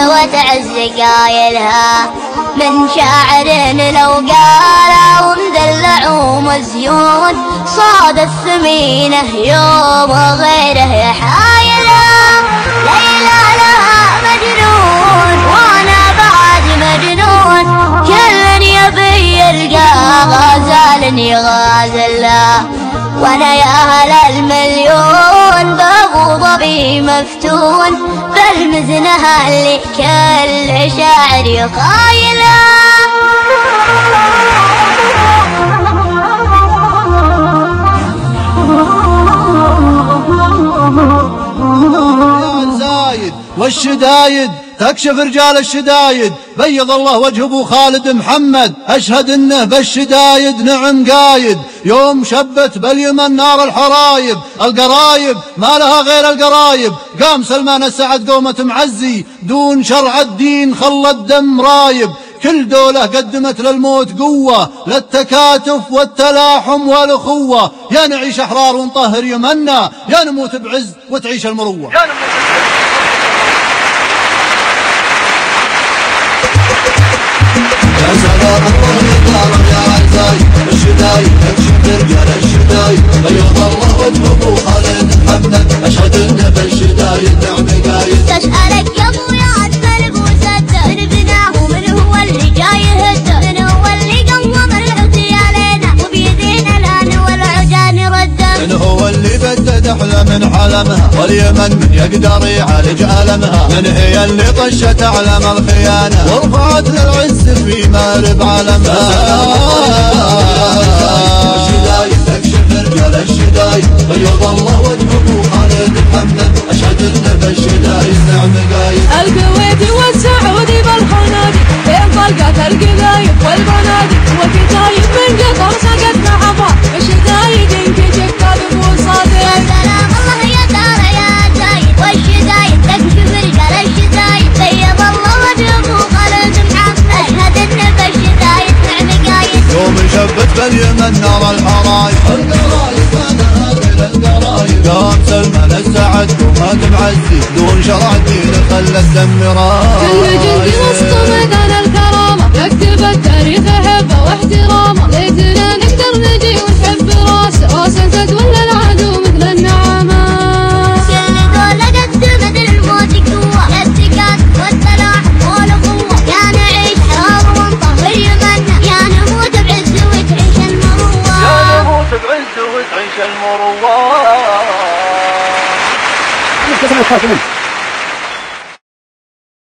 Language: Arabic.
وتعز قايلها من شاعر لو قال ومدلع ومزيون صاد الثمينة يوم غيره حايلة ليلى لها مجنون وانا بعد مجنون كل يبي يلقى غزال يغازله وانا يا هل المليون بابو ظبي مفتون بالمزنة اللي كل شاعر يخايله والشدايد تكشف رجال الشدايد بيض الله وجه ابو خالد محمد اشهد انه بالشدايد نعم قايد يوم شبت باليمن نار الحرايب القرايب ما لها غير القرايب قام سلمان السعد قومة معزي دون شرع الدين خلى الدم رايب كل دولة قدمت للموت قوة للتكاتف والتلاحم والأخوة يا نعيش أحرار ونطهر يمنا يا نموت بعز وتعيش المروة يا سلام الله يدارم يا عزاي الشدايد تكشف رجال الشدايد بيض الله وجه ابو خالد محمد اشهد انه بالشدايد نعم قايد تسألك يا ابويا عن ملبوسته من بناه من هو اللي جاي يهده من هو اللي قوم العدي علينا وبيدينا الان والعجان رده من هو اللي بدد احلى من حلمها واليمن من يقدر يعالج المها من هي اللي طشت اعلام الخيانه ورفعت للعز في مارب علمها الشدايد تكشف رجال الشدايد بيض الله وجه ابو خالد محمد اشهد انه بالشدايد نعم قايد الكويت والسعودي بالخنادق بين طلقات القلايب والبنادق وكتايب من قطر سقت معها الشدايد انكشف كاذب وصادق يا سلام الله يا دار يا زايد والشدايد تكشف رجال الشدايد بيض الله وجه ابو خالد محمد اشهد انه بالشدايد نعم قايد يوم شبت باليمن نار الحرايب القرايب ما غير القرايب قام سلمان السعد قومة معزي دون شرع الدين خلى الدم رايب كل جندي وسط ميدان الكرامة يكتب التاريخ هبة واحترامه ليتنا نقدر نجي ونحب راسه تتولى العدو مثل النعامة كل دولة قدمت للموت قوة الثقات والتلاحم والأخوة يا نعيش حرار ونطهر يمنا يا نموت بعز وتعيش المروة يا نموت بعز وتعيش المروة